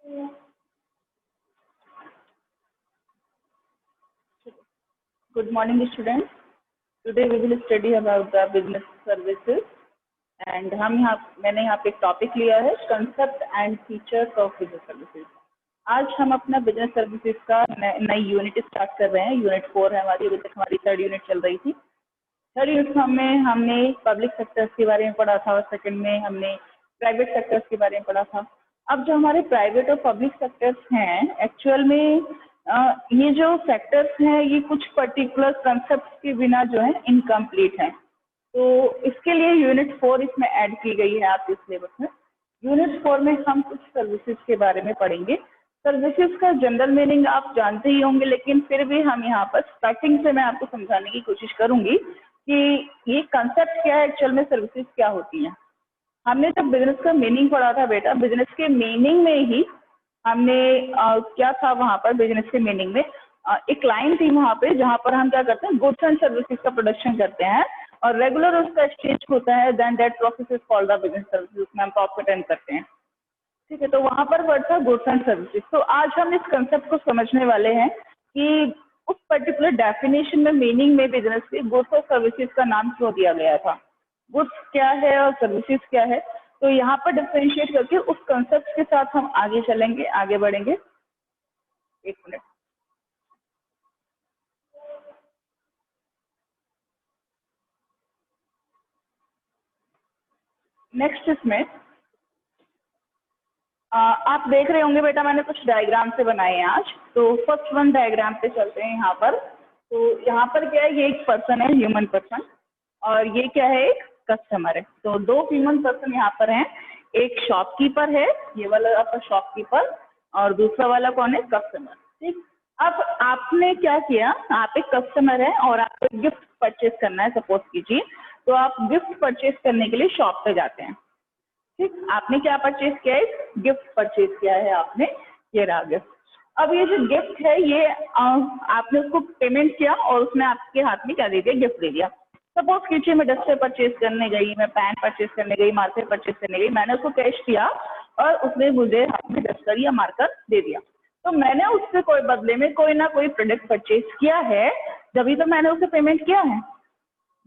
Good morning, students. Today we will study about the business services and मैंने यहाँ पे एक टॉपिक लिया है concept and features of business services. आज हम अपना बिजनेस सर्विसेज का नई यूनिट स्टार्ट कर रहे हैं। यूनिट 4 है हमारी, अभी तक हमारी थर्ड यूनिट चल रही थी। थर्ड यूनिट में हमने पब्लिक सेक्टर्स के बारे में पढ़ा था और सेकंड में हमने प्राइवेट सेक्टर्स के बारे में पढ़ा था। अब जो हमारे प्राइवेट और पब्लिक सेक्टर्स हैं, एक्चुअल में ये जो सेक्टर्स हैं ये कुछ पर्टिकुलर कंसेप्ट के बिना जो है इनकम्प्लीट हैं। तो इसके लिए यूनिट 4 इसमें ऐड की गई है आपके सिलेबस में। यूनिट 4 में हम कुछ सर्विसेज के बारे में पढ़ेंगे। सर्विसेज का जनरल मीनिंग आप जानते ही होंगे, लेकिन फिर भी हम यहाँ पर स्टार्टिंग से मैं आपको समझाने की कोशिश करूंगी कि ये कंसेप्ट क्या है, एक्चुअल में सर्विसेज क्या होती हैं। हमने जब बिजनेस का मीनिंग पढ़ा था बेटा, बिजनेस के मीनिंग में ही हमने क्या था वहाँ पर, बिजनेस के मीनिंग में एक लाइन थी वहाँ पे जहाँ पर हम क्या करते हैं, गुड्स एंड सर्विसेज का प्रोडक्शन करते हैं और रेगुलर उसका एक्सचेंज होता है, then that process is called the business services, उसमें हम प्रॉफिट अर्न करते हैं। ठीक है, तो वहाँ पर वर्ड था गुड्स एंड सर्विसेज। तो आज हम इस कंसेप्ट को समझने वाले हैं कि उस पर्टिकुलर डेफिनेशन में, मीनिंग में बिजनेस के गुड्स और सर्विसेज का नाम क्यों दिया गया था, गुड्स क्या है और सर्विसेज क्या है। तो यहाँ पर डिफरेंशिएट करके उस कंसेप्ट के साथ हम आगे चलेंगे, आगे बढ़ेंगे। एक मिनट, नेक्स्ट इसमें आप देख रहे होंगे बेटा, मैंने कुछ डायग्राम से बनाए हैं आज। तो फर्स्ट वन डायग्राम पे चलते हैं यहाँ पर। तो यहाँ पर क्या है, ये एक पर्सन है, ह्यूमन पर्सन, और ये क्या है, एक कस्टमर है। तो दो ह्यूमन पर्सन यहाँ पर हैं, एक शॉपकीपर है, ये वाला आपका शॉपकीपर, और दूसरा वाला कौन है, कस्टमर। ठीक, अब आपने क्या किया, आप एक कस्टमर है और आपको गिफ्ट परचेज करना है, सपोज कीजिए। तो आप गिफ्ट परचेज करने के लिए शॉप पे जाते हैं। ठीक, आपने क्या परचेज किया है, गिफ्ट परचेज किया है आपने, ये रहा गिफ्ट। अब ये जो गिफ्ट है ये आपने उसको पेमेंट किया और उसने आपके हाथ में क्या दे दिया, गिफ्ट दे दिया। सपोज कीजिए मैं डस्टर परचेज करने गई, मैं पेन परचेज करने गई, मार्कर परचेज करने गई, मैंने उसको कैश दिया और उसने मुझे हाथ में डस्टर या मार्कर दे दिया। तो मैंने उससे कोई बदले में कोई ना कोई प्रोडक्ट परचेज किया है, जब तो मैंने उसे पेमेंट किया है।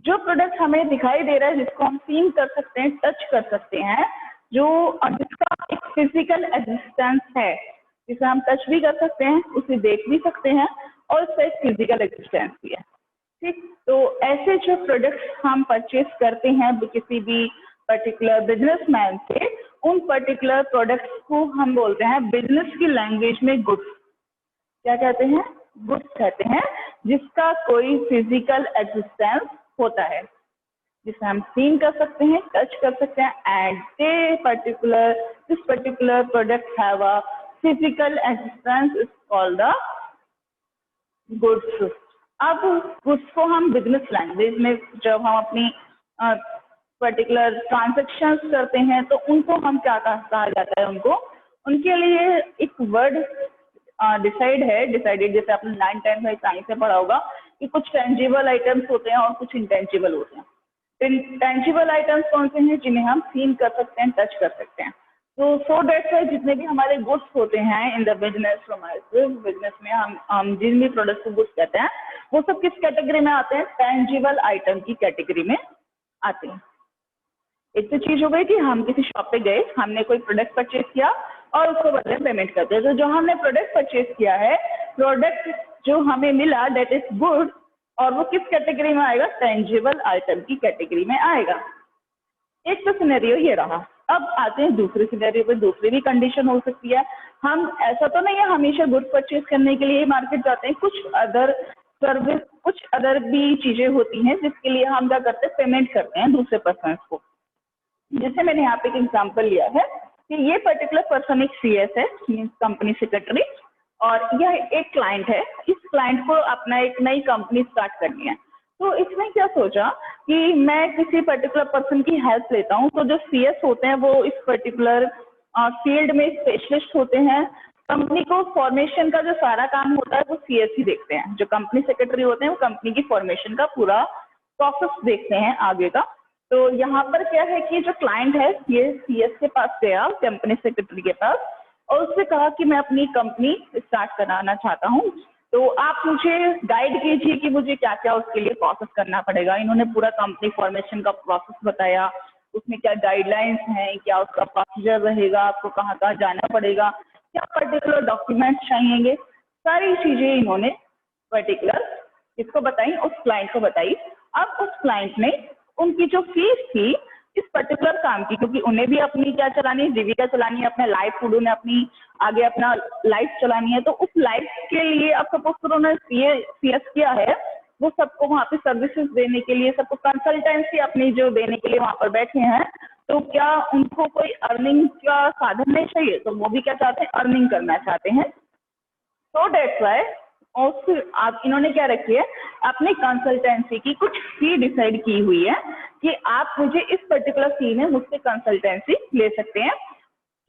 जो प्रोडक्ट हमें दिखाई दे रहा है, जिसको हम फील कर सकते हैं, टच कर सकते हैं, जो जिसका एक फिजिकल एग्जिस्टेंस है, जिसे हम टच भी कर सकते हैं, उसे देख भी सकते हैं और उसका एक फिजिकल एग्जिस्टेंस भी है। ठीक, तो ऐसे जो प्रोडक्ट्स हम परचेज करते हैं किसी भी पर्टिकुलर बिजनेसमैन से, उन पर्टिकुलर प्रोडक्ट्स को हम बोलते हैं बिजनेस की लैंग्वेज में गुड्स। क्या कहते हैं, गुड्स कहते हैं, जिसका कोई फिजिकल एग्जिस्टेंस होता है, जिसे हम सीन कर सकते हैं, टच कर सकते हैं, and this particular product have a physical existence is called the goods. अब गुड्स को हम बिजनेस लैंग्वेज में जब हम अपनी पर्टिकुलर ट्रांजेक्शंस करते हैं तो उनको हम क्या कहा जाता है, उनके लिए एक वर्ड डिसाइडेड, जैसे आपने 9, 10 में साइंस में पढ़ा होगा कि कुछ टेंजिबल आइटम्स होते हैं और कुछ इंटेंजिबल होते हैं। टेंजिबल आइटम्स कौन से हैं, जिन्हें हम सीन कर सकते हैं, टच कर सकते हैं। तो सो दैट्स वाई जितने भी हमारे गुड्स होते हैं इन द बिजनेस, हमारे बिजनेस में हम जिन भी प्रोडक्ट्स को गुड्स कहते हैं, वो सब किस कैटेगरी में आते हैं, टेंजिबल आइटम की कैटेगरी में आते हैं। एक तो चीज हो गई कि हम किसी शॉप पे गए, हमने कोई प्रोडक्ट परचेज किया और उसको बदले पेमेंट करते हैं। तो जो हमने प्रोडक्ट परचेज किया है, प्रोडक्ट जो हमें मिला दैट इज गुड, और वो किस कैटेगरी में आएगा, टेंजिबल आइटम की कैटेगरी में आएगा। एक तो सिनेरियो ये रहा। अब आते हैं दूसरे सिनेरियो पे, दूसरी भी कंडीशन हो सकती है। हम ऐसा तो नहीं है हमेशा गुड परचेज करने के लिए मार्केट जाते हैं, कुछ अदर सर्विस, कुछ अदर भी चीजें होती हैं जिसके लिए हम क्या करते हैं, पेमेंट करते हैं दूसरे पर्सन को। जैसे मैंने यहाँ पे एक एग्जांपल लिया है कि ये पर्टिकुलर पर्सन एक CS है, कंपनी सेक्रेटरी, और यह एक क्लाइंट है। इस क्लाइंट को अपना एक नई कंपनी स्टार्ट करनी है। तो इसने क्या सोचा कि मैं किसी पर्टिकुलर पर्सन की हेल्प लेता हूँ। तो जो CS होते हैं वो इस पर्टिकुलर फील्ड में स्पेशलिस्ट होते हैं। कंपनी को फॉर्मेशन का जो सारा काम होता है वो CS ही देखते हैं। जो कंपनी सेक्रेटरी होते हैं वो कंपनी की फॉर्मेशन का पूरा प्रोसेस देखते हैं आगे का। तो यहाँ पर क्या है कि जो क्लाइंट है ये CS के पास गया, कंपनी सेक्रेटरी के पास, और उससे कहा कि मैं अपनी कंपनी स्टार्ट कराना चाहता हूँ, तो आप मुझे गाइड कीजिए कि मुझे क्या क्या उसके लिए प्रोसेस करना पड़ेगा। इन्होंने पूरा कंपनी फॉर्मेशन का प्रोसेस बताया, उसमें क्या गाइडलाइंस हैं, क्या उसका प्रोसीजर रहेगा, आपको कहाँ कहाँ जाना पड़ेगा, क्या पर्टिकुलर डॉक्यूमेंट्स चाहिएंगे, सारी चीज़ें इन्होंने पर्टिकुलर किसको बताई, उस क्लाइंट को बताई। अब उस क्लाइंट ने उनकी जो फीस थी इस पर्टिकुलर काम की, क्योंकि उन्हें भी अपनी क्या चलानी है, जीविका चलानी है, अपना लाइफ उन्होंने अपनी आगे अपना लाइफ चलानी है, तो उस लाइफ के लिए अब सपोज करो उन्होंने CS किया है, वो सबको वहाँ पे सर्विसेज देने के लिए, सबको कंसल्टेंसी अपनी जो देने के लिए वहाँ पर बैठे हैं, तो क्या उनको कोई अर्निंग का साधन नहीं चाहिए, तो वो भी क्या चाहते हैं, अर्निंग करना चाहते हैं। तो डेट्स वाई और फिर आप इन्होंने क्या रखी है, अपनी कंसल्टेंसी की कुछ फी डिसाइड की हुई है कि आप मुझे इस पर्टिकुलर फी में मुझसे कंसल्टेंसी ले सकते हैं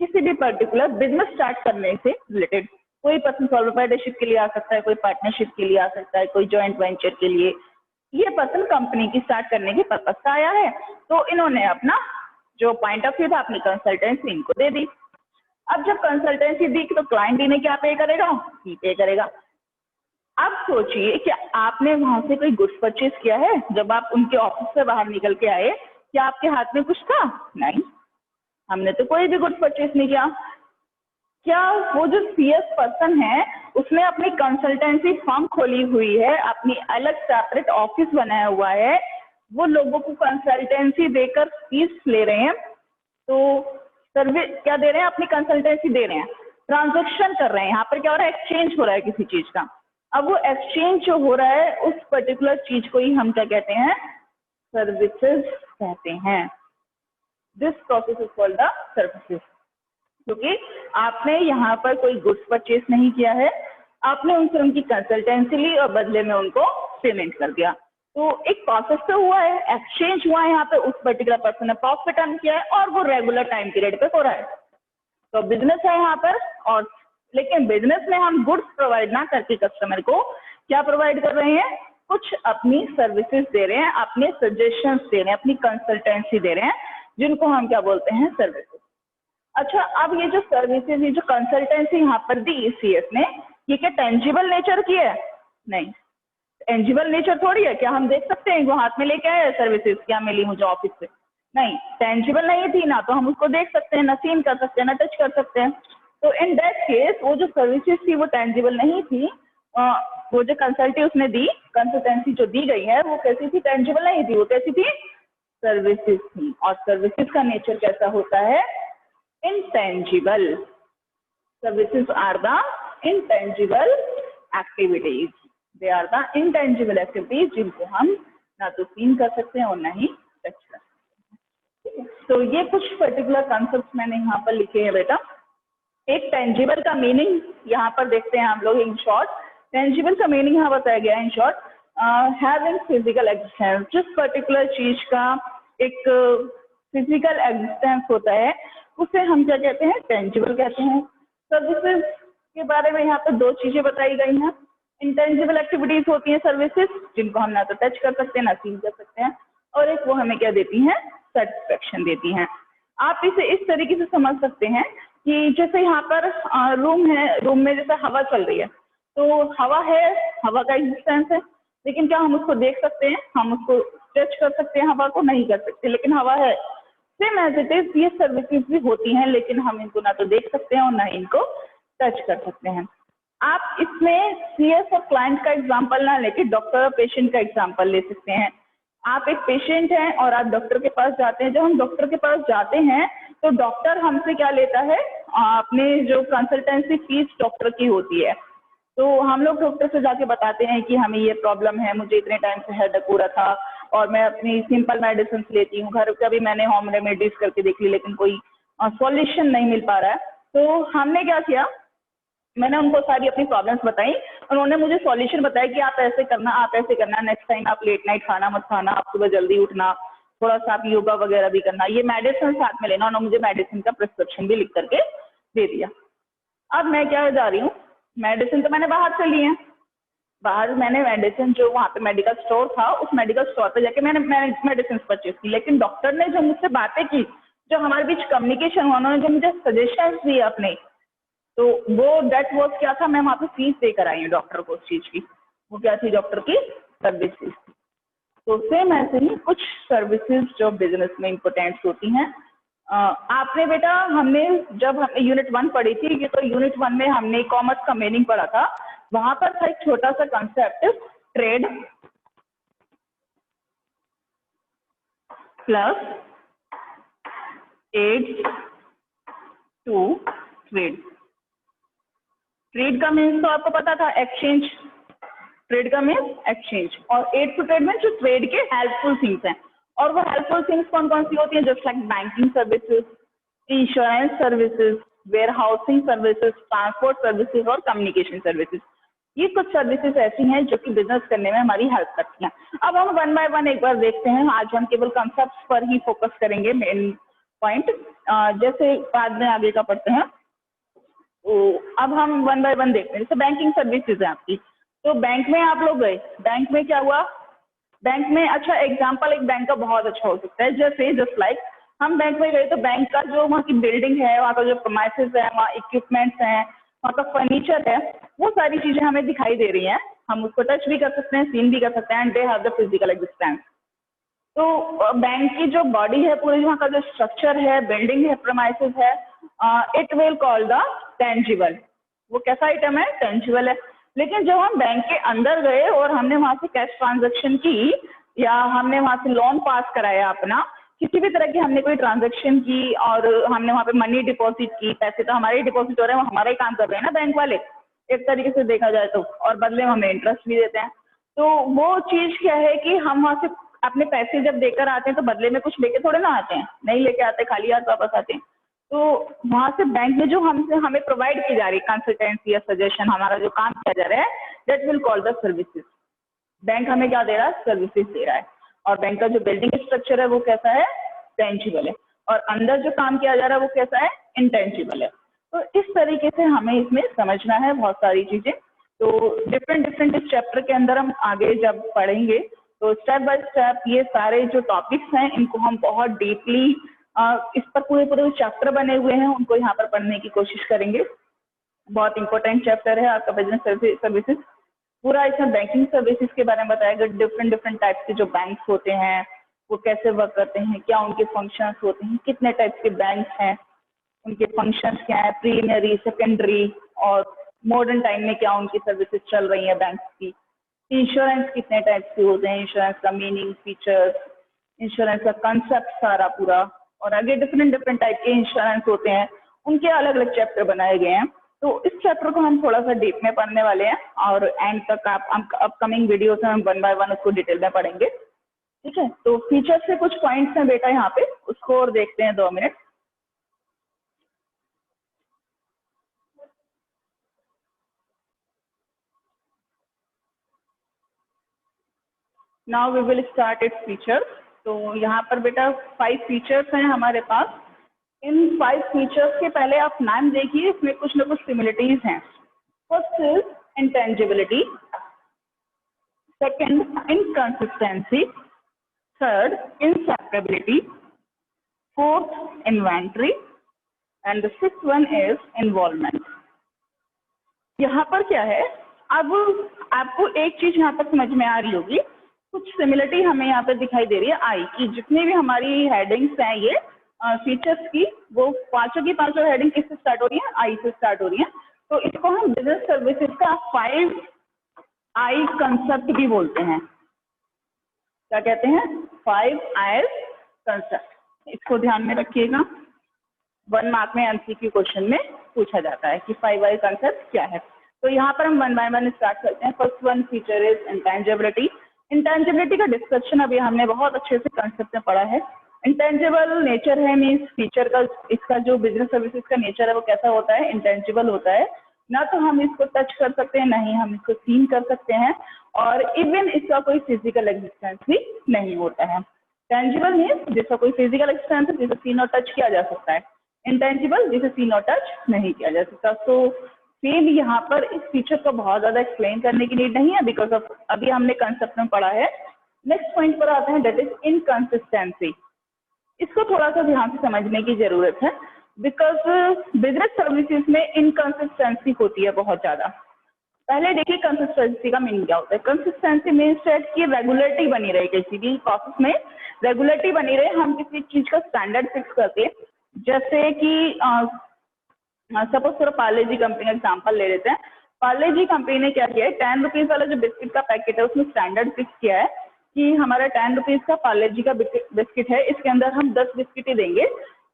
किसी भी पर्टिकुलर बिजनेस स्टार्ट करने से रिलेटेड। कोई पर्सन सॉल्व प्रोप्राइटरशिप के लिए आ सकता है, कोई पार्टनरशिप के लिए आ सकता है, कोई जॉइंट वेंचर के लिए। ये पर्सन कंपनी की स्टार्ट करने के पर्पज से आया है, तो इन्होंने अपना जो पॉइंट ऑफ व्यू था अपनी कंसल्टेंसी इनको दे दी। अब जब कंसल्टेंसी दी तो क्लाइंट इन्हें क्या पे करेगा, फी पे करेगा। अब सोचिए कि आपने वहां से कोई गुड्स परचेज किया है, जब आप उनके ऑफिस से बाहर निकल के आए क्या आपके हाथ में कुछ था? नहीं, हमने तो कोई भी गुड्स परचेज नहीं किया। क्या वो जो CS पर्सन है उसने अपनी कंसल्टेंसी फर्म खोली हुई है, अपनी अलग सेपरेट ऑफिस बनाया हुआ है, वो लोगों को कंसल्टेंसी देकर फीस ले रहे हैं, तो सर्विस क्या दे रहे हैं, अपनी कंसल्टेंसी दे रहे हैं, ट्रांजैक्शन कर रहे हैं, यहाँ पर क्या हो रहा है, एक्सचेंज हो रहा है किसी चीज का। अब वो एक्सचेंज जो हो रहा है उस पर्टिकुलर चीज को ही हम क्या कहते हैं, सर्विसेज कहते हैं। This process is called the services, क्योंकि आपने यहाँ पर कोई गुड्स परचेज नहीं किया है, आपने उनसे उनकी कंसल्टेंसी ली और बदले में उनको पेमेंट कर दिया, तो एक प्रोसेस तो हुआ है, एक्सचेंज हुआ है, यहाँ पे उस पर्टिकुलर पर्सन ने प्रॉफिट अर्न किया है और वो रेगुलर टाइम पीरियड पे हो रहा है। तो बिजनेस है यहाँ पर, और लेकिन बिजनेस में हम गुड्स प्रोवाइड ना करके कस्टमर को क्या प्रोवाइड कर रहे हैं, कुछ अपनी सर्विसेज दे रहे हैं, अपने सजेशंस दे रहे हैं, अपनी कंसल्टेंसी दे रहे हैं, जिनको हम क्या बोलते हैं, सर्विसेज। अच्छा, अब ये जो सर्विसेज, ये जो कंसल्टेंसी यहाँ पर दी CS ने, ये क्या टेंजिबल नेचर की है? नहीं, टेंजिबल नेचर थोड़ी है। क्या हम देख सकते हैं वो हाथ में लेके आए सर्विसेज, क्या मिली मुझे ऑफिस से? नहीं, टेंजिबल नहीं थी ना, तो हम उसको देख सकते हैं, ना सीन कर सकते हैं, ना टच कर सकते हैं। तो इन दैट केस वो जो सर्विसेज थी वो टेंजिबल नहीं थी। वो जो कंसल्टी उसने दी, कंसल्टेंसी जो दी गई है वो कैसी थी, टेंजिबल नहीं थी, वो कैसी थी, सर्विसेज थी। और सर्विसेज का नेचर कैसा होता है, intangible. Services are the intangible activities. They are the intangible activities जिनको हम ना तो सीन कर सकते हैं और ना ही टच कर सकते हैं। तो ये कुछ पर्टिकुलर कॉन्सेप्ट मैंने यहाँ पर लिखे हैं बेटा। एक टेंजिबल का मीनिंग यहाँ पर देखते हैं हम लोग इन शॉर्ट। टेंजिबल का मीनिंग यहाँ बताया गया है in short, having physical existence. जिस पर्टिकुलर चीज का एक फिजिकल एग्जिस्टेंस होता है उसे हम क्या कहते हैं, टेंजिबल कहते हैं। सर्विसेज के बारे में यहाँ पर दो चीजें बताई गई हैं। इंटेंजिबल एक्टिविटीज होती हैं सर्विसेज, जिनको हम ना तो टच कर सकते हैं ना सीन कर सकते हैं, और एक वो हमें क्या देती हैं, सेटिस्फेक्शन देती हैं। आप इसे इस तरीके से समझ सकते हैं कि जैसे यहाँ पर रूम है, रूम में जैसे हवा चल रही है, तो हवा है, हवा का एग्जिस्टेंस है, लेकिन क्या हम उसको देख सकते हैं, हम उसको टच कर सकते हैं, हवा को नहीं कर सकते, लेकिन हवा है। सेम एज इट इज ये सर्विसेज भी होती हैं, लेकिन हम इनको ना तो देख सकते हैं और ना इनको टच कर सकते हैं। आप इसमें CS और क्लाइंट का एग्जांपल ना लेके डॉक्टर और पेशेंट का एग्जांपल ले सकते हैं। आप एक पेशेंट हैं और आप डॉक्टर के पास जाते हैं। जब हम डॉक्टर के पास जाते हैं तो डॉक्टर हमसे क्या लेता है, अपने जो कंसल्टेंसी फीस डॉक्टर की होती है। तो हम लोग डॉक्टर से जाके बताते हैं कि हमें ये प्रॉब्लम है, मुझे इतने टाइम से हेडेक हो रहा था और मैं अपनी सिंपल मेडिसिन लेती हूँ, घर का भी मैंने होम रेमेडीज करके देख ली, लेकिन कोई सॉल्यूशन नहीं मिल पा रहा है। तो हमने क्या किया, मैंने उनको सारी अपनी प्रॉब्लम्स बताई, उन्होंने मुझे सॉल्यूशन बताया कि आप ऐसे करना, आप ऐसे करना, नेक्स्ट टाइम आप लेट नाइट खाना मत खाना, आप सुबह जल्दी उठना, थोड़ा सा आप योगा वगैरह भी करना, ये मेडिसिन साथ में लेना। उन्होंने मुझे मेडिसिन का प्रिस्क्रिप्शन भी लिख करके दे दिया। अब मैं क्या जा रही हूँ, मेडिसिन तो मैंने बाहर से ली है, बाहर मैंने मेडिसिन जो वहाँ पे मेडिकल स्टोर था, उस मेडिकल स्टोर पे जाके मैंने मेडिसिन परचेज की, लेकिन डॉक्टर ने जो मुझसे बातें की, जो हमारे बीच कम्युनिकेशन हुआ, उन्होंने जो मुझे सजेशंस दिए अपने, तो वो डेट वॉज क्या था, मैं वहाँ पे फीस देकर आई हूँ डॉक्टर को उस चीज़ की, वो क्या थी, डॉक्टर की सर्विसेज। तो सेम ऐसे ही कुछ सर्विसेज जो बिजनेस में इम्पोर्टेंट होती हैं। आपने बेटा, हमने जब हमने यूनिट 1 पढ़ी थी, ये तो यूनिट 1 में हमने कॉमर्स का मीनिंग पढ़ा था, वहां पर था एक छोटा सा concept, trade plus aids to trade. Trade का मीन्स तो आपको पता था, एक्सचेंज। ट्रेड का मीन्स एक्सचेंज, और एड टू ट्रेड में जो ट्रेड के हेल्पफुल थिंग्स हैं, और वो हेल्पफुल थिंग्स कौन कौन सी होती हैं, just like banking services, insurance services, warehousing services, transport services और कम्युनिकेशन सर्विसेज। ये कुछ सर्विसेज ऐसी हैं जो कि बिजनेस करने में हमारी हेल्प करती हैं। अब हम वन बाय वन एक बार देखते हैं। आज हम केवल कंसेप्ट पर ही फोकस करेंगे, मेन पॉइंट, जैसे बाद में आगे का पढ़ते हैं। तो अब हम वन बाय वन देखते हैं। जैसे बैंकिंग सर्विसेज है आपकी, तो बैंक में आप लोग गए, बैंक में क्या हुआ, बैंक में, अच्छा एग्जांपल एक बैंक का बहुत अच्छा हो सकता है, जैसे जस्ट लाइक हम बैंक में गए तो बैंक का जो वहाँ की बिल्डिंग है, वहाँ का जो प्रीमाइसेस है, वहाँ इक्विपमेंट्स हैं, वहाँ का फर्नीचर है, वो सारी चीजें हमें दिखाई दे रही हैं। हम उसको टच भी कर सकते हैं, सीन भी कर सकते हैं, and they have the physical existence. तो बैंक की जो बॉडी है पूरी, वहाँ का जो स्ट्रक्चर है, बिल्डिंग है, प्रीमाइसेस है, it will call the tangible. वो कैसा आइटम है, टेंजिबल है। लेकिन जब हम बैंक के अंदर गए और हमने वहां से कैश ट्रांजैक्शन की, या हमने वहां से लोन पास कराया अपना, किसी भी तरह की हमने कोई ट्रांजैक्शन की, और हमने वहां पे मनी डिपॉजिट की, पैसे तो हमारे ही डिपॉजिट हो रहे हैं, वो हमारा ही काम कर रहे हैं ना बैंक वाले, एक तरीके से देखा जाए तो, और बदले में हमें इंटरेस्ट भी देते हैं। तो वो चीज क्या है कि हम वहां से अपने पैसे जब देकर आते हैं तो बदले में कुछ लेके थोड़े ना आते हैं, नहीं लेके आते, खाली हाथ वापस आते हैं। तो वहां से बैंक में जो हमसे हमें प्रोवाइड की जा रही कंसल्टेंसी या सजेशन, हमारा जो काम किया जा रहा है, that will call the services. Bank हमें क्या दे रहा है, सर्विसेज दे रहा है। और बैंक का जो बिल्डिंग स्ट्रक्चर है वो कैसा है, टेंजिबल है, और अंदर जो काम किया जा रहा है वो कैसा है, इंटेंजिबल है। तो इस तरीके से हमें इसमें समझना है बहुत सारी चीजें। तो डिफरेंट डिफरेंट इस चैप्टर के अंदर हम आगे जब पढ़ेंगे तो स्टेप बाय स्टेप ये सारे जो टॉपिक्स हैं इनको हम बहुत डीपली, इस पर पूरे पूरे चैप्टर बने हुए हैं, उनको यहाँ पर पढ़ने की कोशिश करेंगे। बहुत इंपॉर्टेंट चैप्टर है आपका बिजनेस सर्विसेज। पूरा इसमें बैंकिंग सर्विसेज के बारे में बताया गया, डिफरेंट डिफरेंट टाइप के जो बैंक्स होते हैं वो कैसे वर्क करते हैं, क्या उनके फंक्शंस होते हैं, कितने टाइप के बैंक्स हैं, उनके फंक्शंस क्या है, प्रीमियरी, सेकेंडरी, और मॉडर्न टाइम में क्या उनकी सर्विसेज चल रही है बैंक की। इंश्योरेंस कितने टाइप के होते हैं, इंश्योरेंस का मीनिंग, फीचर्स, इंश्योरेंस का कंसेप्ट सारा पूरा, और आगे डिफरेंट डिफरेंट टाइप के इंश्योरेंस होते हैं, उनके अलग अलग चैप्टर बनाए गए हैं। तो इस चैप्टर को हम थोड़ा सा डीप में पढ़ने वाले हैं, और एंड तक आप अपकमिंग वीडियोस में हम वन बाय वन उसको डिटेल में पढ़ेंगे। ठीक है, तो फीचर्स से कुछ पॉइंट्स हैं बेटा यहाँ पे, उसको और देखते हैं 2 minute. Now we will start its features. तो यहाँ पर बेटा 5 फीचर्स हैं हमारे पास। इन 5 फीचर्स के पहले आप नाम देखिए, इसमें कुछ ना कुछ सिमिलरिटीज हैं। First is intangibility, second inconsistency, third inseparability, fourth inventory, and the 6th one is involvement। यहाँ पर क्या है, अब आपको एक चीज यहाँ पर समझ में आ रही होगी, कुछ सिमिलरिटी हमें यहाँ पर दिखाई दे रही है आई की। जितनी भी हमारी हेडिंग्स हैं ये फीचर्स की, वो पांचों की पांचों हेडिंग किससे स्टार्ट हो रही है, आई से स्टार्ट हो रही है। तो इसको हम बिजनेस सर्विसेज का 5 आई कंसेप्ट भी बोलते हैं। क्या कहते हैं, 5 आई कंसेप्ट। इसको ध्यान में रखिएगा, 1 मार्क में एमसीक्यू क्वेश्चन में पूछा जाता है कि 5 आई कंसेप्ट क्या है। तो यहाँ पर हम वन बाय वन स्टार्ट करते हैं। First one feature is intangibility. Intangibility का डिस्कशन अभी हमने बहुत अच्छे से कंसेप्ट में पढ़ा है। इंटेंजिबल नेचर है, मीन्स फीचर का, इसका जो बिजनेस सर्विसेज का नेचर है वो कैसा होता है, इंटेंजिबल होता है। ना तो हम इसको टच कर सकते हैं, ना ही हम इसको सीन कर सकते हैं, और इवन इसका कोई फिजिकल एग्जिस्टेंस भी नहीं होता है। टेंजिबल मीन्स जिसका कोई फिजिकल एग्जिस्टेंस है, जिसे सीन और टच किया जा सकता है। इंटेंजिबल जिसे सीन और टच नहीं किया जा सकता। तो सेम यहाँ पर इस फीचर को बहुत ज्यादा एक्सप्लेन करने की नीड नहीं है, बिकॉज ऑफ अभी हमने कंसेप्ट में पढ़ा है। नेक्स्ट पॉइंट पर आते हैं, दैट इज इनकंसिस्टेंसी। इसको थोड़ा सा ध्यान से समझने की जरूरत है। बिकॉज बिजनेस सर्विसेज में इनकंसिस्टेंसी होती है बहुत ज़्यादा। पहले देखिए कंसिस्टेंसी का मीनिंग क्या होता है। कंसिस्टेंसी मीन्स दैट कि रेगुलरिटी बनी रहे, किसी भी प्रोसेस में रेगुलरिटी बनी रहे। हम किसी चीज़ का स्टैंडर्ड फिक्स करते हैं, जैसे कि सपोज थोड़ा पार्ले जी कंपनी का एग्जाम्पल ले लेते हैं। पार्ले जी कंपनी ने क्या किया है, 10 रुपीज़ वाला जो बिस्किट का पैकेट है उसमें स्टैंडर्ड फिक्स किया है कि हमारा 10 रुपीज़ का पार्ले जी का बिस्किट है, इसके अंदर हम 10 बिस्किट ही देंगे।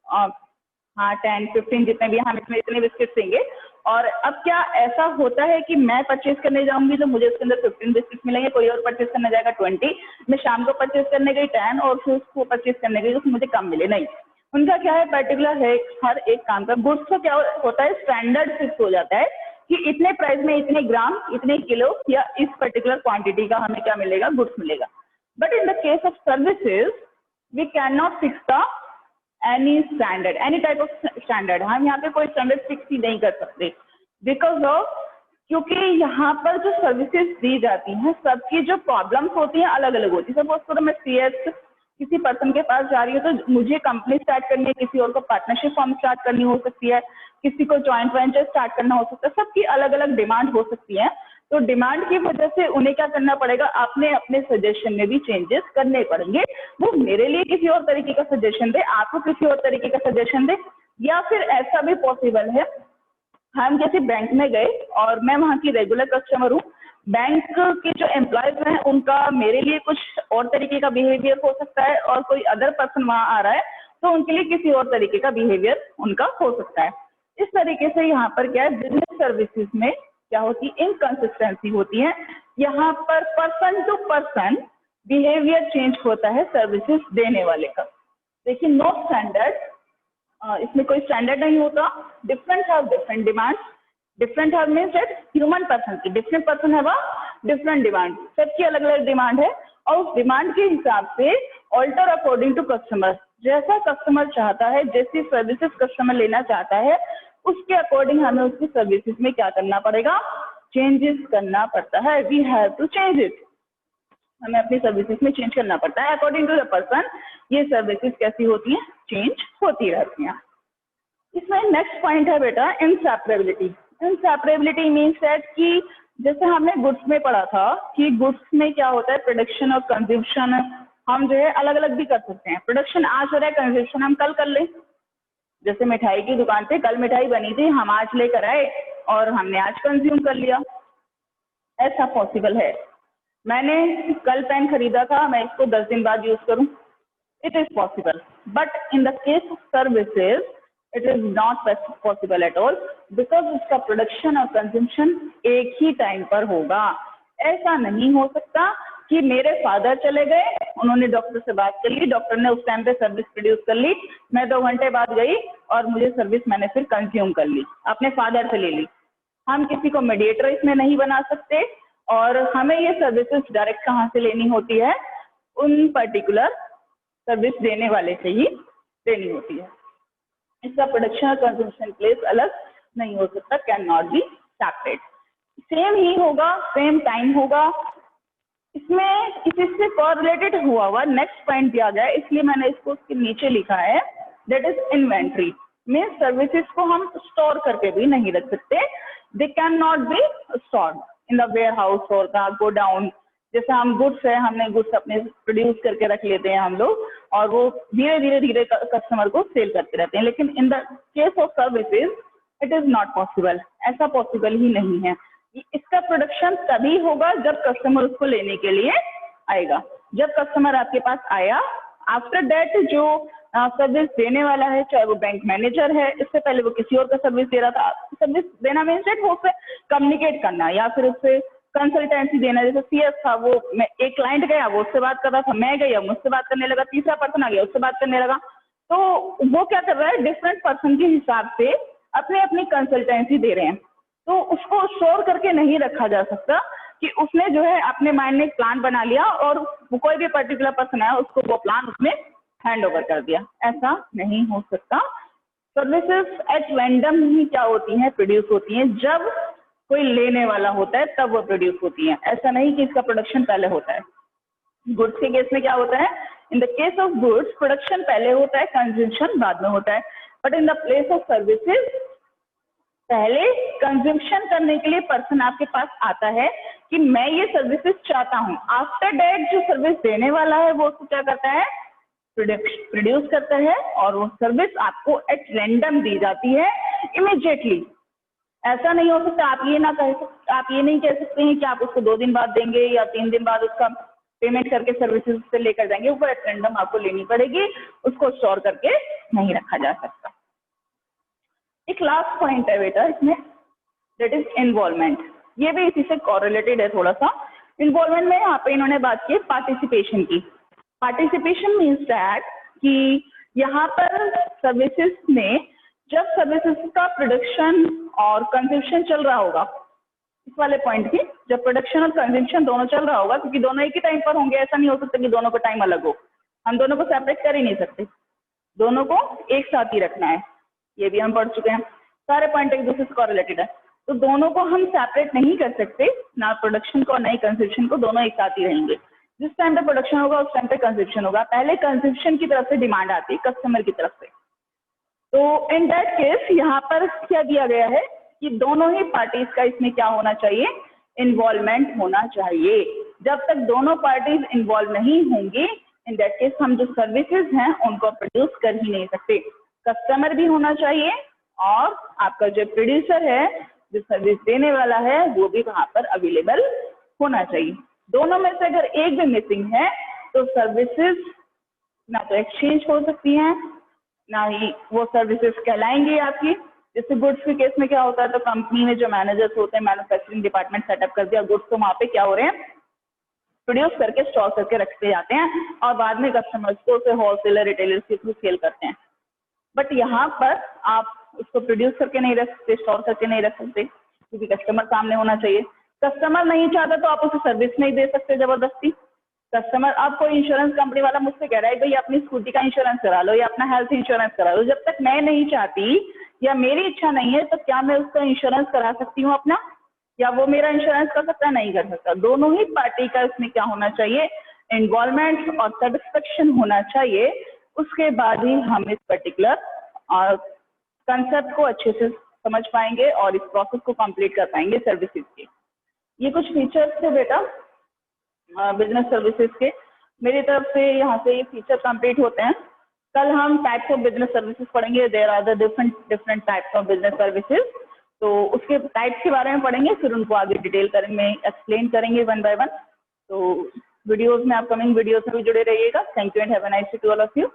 हाँ 10, 15 जितने भी हम इसमें इतने बिस्किट देंगे। और अब क्या ऐसा होता है कि मैं परचेज करने जाऊंगी तो मुझे उसके अंदर 15 बिस्किट मिलेंगे, कोई और परचेज करने जाएगा 20, मैं शाम को परचेज करने गई 10 और फिर उसको परचेज करने गई तो मुझे कम मिले, नहीं। उनका क्या है, पर्टिकुलर है हर एक काम का। गुड्स का क्या होता है, स्टैंडर्ड फिक्स हो जाता है कि इतने प्राइस में इतने ग्राम, इतने किलो या इस पर्टिकुलर क्वांटिटी का हमें क्या मिलेगा, गुड्स मिलेगा। But in the case of services we can not fix the any standard, any type of standard. हम यहाँ पे कोई स्टैंडर्ड फिक्स ही नहीं कर सकते बिकॉज ऑफ, क्योंकि यहाँ पर जो सर्विसेज दी जाती हैं सबकी जो प्रॉब्लम्स होती हैं अलग अलग होती है। सपोज करो मैं CS किसी पर्सन के पास जा रही हूँ तो मुझे कंपनी स्टार्ट करनी है, किसी और को पार्टनरशिप फॉर्म स्टार्ट करनी हो सकती है, किसी को जॉइंट वेंचर स्टार्ट करना हो सकता है, सबकी अलग अलग डिमांड हो सकती है। तो डिमांड की वजह से उन्हें क्या करना पड़ेगा, अपने अपने सजेशन में भी चेंजेस करने पड़ेंगे। वो मेरे लिए किसी और तरीके का सजेशन दे, आपको किसी और तरीके का सजेशन दे, या फिर ऐसा भी पॉसिबल है हम किसी बैंक में गए और मैं वहाँ की रेगुलर कस्टमर हूँ, बैंक के जो एम्प्लॉयज हैं उनका मेरे लिए कुछ और तरीके का बिहेवियर हो सकता है और कोई अदर पर्सन वहाँ आ रहा है तो उनके लिए किसी और तरीके का बिहेवियर उनका हो सकता है। इस तरीके से यहाँ पर क्या है, बिजनेस सर्विसेज में क्या होती है, इनकंसिस्टेंसी होती है। यहाँ पर person to person behaviour change होता है सर्विसेज देने वाले का। देखिए नो स्टैंडर्ड, इसमें कोई स्टैंडर्ड नहीं होता। Different have different demand, different have means that human person की different person have a different demand, सबकी अलग अलग डिमांड है और उस डिमांड के हिसाब से ऑल्टर अकॉर्डिंग टू कस्टमर, जैसा कस्टमर चाहता है, जैसी सर्विसेज कस्टमर लेना चाहता है उसके अकॉर्डिंग हमें उसकी सर्विसेज में क्या करना पड़ेगा, चेंजेस करना पड़ता है। We have to change it, हमें अपनी सर्विसेज में चेंज करना पड़ता है अकॉर्डिंग टू द पर्सन। ये सर्विसेज कैसी होती हैं, चेंज होती रहती हैं। इसमें नेक्स्ट पॉइंट है बेटा इनसेपरेबिलिटी। इनसेपरेबिलिटी मीन्स दैट कि जैसे हमने गुड्स में पढ़ा था कि गुड्स में क्या होता है, प्रोडक्शन और कंज्यूमशन हम जो है अलग अलग भी कर सकते हैं। प्रोडक्शन आज हो रहा है, कंज्यूमशन हम कल कर लें। जैसे मिठाई की दुकान पे कल मिठाई बनी थी, हम आज लेकर आए और हमने आज कंज्यूम कर लिया, ऐसा पॉसिबल है। मैंने कल पेन खरीदा था, मैं इसको 10 दिन बाद यूज करूं, it is possible. But in the case of services it is not possible at all because उसका प्रोडक्शन और कंजम्पशन एक ही टाइम पर होगा। ऐसा नहीं हो सकता कि मेरे फादर चले गए, उन्होंने डॉक्टर से बात कर ली, डॉक्टर ने उस टाइम पे सर्विस प्रोड्यूस कर ली, मैं 2 घंटे बाद गई और मुझे सर्विस मैंने फिर कंज्यूम कर ली, अपने फादर से ले ली। हम किसी को मीडिएटर इसमें नहीं बना सकते और हमें ये सर्विसेज डायरेक्ट कहाँ से लेनी होती है, उन पर्टिकुलर सर्विस देने वाले से ही देनी होती है। इसका प्रोडक्शन और कंजम्पशन प्लेस अलग नहीं हो सकता, can not be separate. Same ही होगा, सेम टाइम होगा। इसमें इससे कोरिलेटेड हुआ नेक्स्ट पॉइंट दिया गया है, इसलिए मैंने इसको उसके नीचे लिखा है, that is inventory. Means services को हम स्टोर करके भी नहीं रख सकते, they can not be stored in the warehouse और द गोडाउन। जैसे हम गुड्स है, हमने गुड्स अपने प्रोड्यूस करके रख लेते हैं हम लोग और वो धीरे धीरे धीरे कस्टमर को सेल करते रहते हैं, लेकिन इन the case of services it is not possible, ऐसा पॉसिबल ही नहीं है। इसका प्रोडक्शन तभी होगा जब कस्टमर उसको लेने के लिए आएगा। जब कस्टमर आपके पास आया, आफ्टर दैट जो सर्विस देने वाला है, चाहे वो बैंक मैनेजर है, इससे पहले वो किसी और का सर्विस दे रहा था, सर्विस देना मीन्स दैट वो उससे कम्युनिकेट करना या फिर उससे कंसल्टेंसी देना। जैसे CS था, वो एक क्लाइंट गया, वो उससे बात कर रहा था, मैं गया, मुझसे बात करने लगा, तीसरा पर्सन आ गया, उससे बात करने लगा। तो वो क्या कर रहा है, डिफरेंट पर्सन के हिसाब से अपनी अपनी कंसल्टेंसी दे रहे हैं। तो उसको स्टोर करके नहीं रखा जा सकता कि उसने जो है अपने माइंड में एक प्लान बना लिया और कोई भी पर्टिकुलर पर्सन आया उसको वो प्लान उसने हैंड ओवर कर दिया, ऐसा नहीं हो सकता। सर्विसेज एट रैंडम ही क्या होती हैं, प्रोड्यूस होती हैं। जब कोई लेने वाला होता है तब वो प्रोड्यूस होती हैं, ऐसा नहीं कि इसका प्रोडक्शन पहले होता है। गुड्स के केस में क्या होता है, इन the case of goods production पहले होता है, कंजम्पशन बाद में होता है। But in the place of services पहले कंजम्पशन करने के लिए पर्सन आपके पास आता है कि मैं ये सर्विसेज चाहता हूँ। आफ्टर डेट जो सर्विस देने वाला है वो उसको क्या करता है, प्रोड्यूस करता है और वो सर्विस आपको एट रैंडम दी जाती है इमीडिएटली। ऐसा नहीं हो सकता, आप ये नहीं कह सकते हैं कि आप उसको 2 दिन बाद देंगे या 3 दिन बाद उसका पेमेंट करके सर्विसेज से लेकर जाएंगे। वो एट रैंडम आपको लेनी पड़ेगी, उसको स्टोर करके नहीं रखा जा सकता। एक लास्ट पॉइंट है बेटा इसमें, दैट इज इन्वॉल्वमेंट। ये भी इसी से कॉरिलेटेड है थोड़ा सा। इन्वॉल्वमेंट में यहाँ पे इन्होंने बात की पार्टिसिपेशन की। पार्टिसिपेशन मीन्स दैट कि यहाँ पर सर्विसेज में जब सर्विसेज का प्रोडक्शन और कंजम्पशन चल रहा होगा, इस वाले पॉइंट की, जब प्रोडक्शन और कंजम्पशन दोनों चल रहा होगा, क्योंकि दोनों एक ही टाइम पर होंगे, ऐसा नहीं हो सकता कि दोनों का टाइम अलग हो, हम दोनों को सेपरेट कर ही नहीं सकते, दोनों को एक साथ ही रखना है। ये भी हम पढ़ चुके हैं, सारे पॉइंट एक दूसरे से कॉरिलेटेड है, तो दोनों को हम सेपरेट नहीं कर सकते, ना प्रोडक्शन को ना ही कंजम्पशन को, दोनों एक साथ ही रहेंगे। जिस टाइम पे प्रोडक्शन होगा उस टाइम पे कंजम्पशन होगा। पहले कंजम्पशन की तरफ से डिमांड आती है, कस्टमर की तरफ से। तो इन दैट केस यहाँ पर क्या दिया गया है कि दोनों ही पार्टीज का इसमें क्या होना चाहिए, इन्वॉल्वमेंट होना चाहिए। जब तक दोनों पार्टीज इन्वॉल्व नहीं होंगी, इन दैट केस हम जो सर्विसेज हैं उनको प्रोड्यूस कर ही नहीं सकते। कस्टमर भी होना चाहिए और आपका जो प्रोड्यूसर है, जो सर्विस देने वाला है, वो भी वहां पर अवेलेबल होना चाहिए। दोनों में से अगर एक भी मिसिंग है तो सर्विसेज ना तो एक्सचेंज हो सकती हैं, ना ही वो सर्विसेज कहलाएंगी आपकी। जैसे गुड्स के केस में क्या होता है, तो कंपनी में जो मैनेजर्स होते हैं, मैन्युफैक्चरिंग डिपार्टमेंट सेटअप कर दिया, गुड्स तो वहाँ पे क्या हो रहे हैं, प्रोड्यूस करके स्टॉक करके रखते जाते हैं और बाद में कस्टमर्स को उसे होलसेलर रिटेलर्स के थ्रू सेल करते हैं। बट यहाँ पर आप उसको प्रोड्यूस करके नहीं रख सकते, स्टोर करके नहीं रख सकते, क्योंकि कस्टमर सामने होना चाहिए। कस्टमर नहीं चाहता तो आप उसे सर्विस नहीं दे सकते जबरदस्ती। कस्टमर, अब कोई इंश्योरेंस कंपनी वाला मुझसे कह रहा है भाई अपनी स्कूटी का इंश्योरेंस करा लो या अपना हेल्थ इंश्योरेंस करा लो, जब तक मैं नहीं चाहती या मेरी इच्छा नहीं है तो क्या मैं उसका इंश्योरेंस करा सकती हूँ अपना, या वो मेरा इंश्योरेंस कर सकता है, नहीं कर सकता। दोनों ही पार्टी का इसमें क्या होना चाहिए, इन्वॉल्वमेंट और सेटिस्फेक्शन होना चाहिए। उसके बाद ही हम इस पर्टिकुलर कंसेप्ट को अच्छे से समझ पाएंगे और इस प्रोसेस को कंप्लीट कर पाएंगे सर्विसेज के। ये कुछ फीचर्स थे बेटा बिजनेस सर्विसेज के, मेरी तरफ से यहाँ से ये फीचर कंप्लीट होते हैं। कल हम टाइप्स ऑफ बिजनेस सर्विसेज पढ़ेंगे, there are the different types of business services, तो उसके टाइप्स के बारे में पढ़ेंगे, फिर उनको आगे डिटेल करेंगे, एक्सप्लेन करेंगे वन बाय वन। तो वीडियोस में, अपकमिंग वीडियोस में भी जुड़े रहिएगा। Thank you and have a nice day to all of you.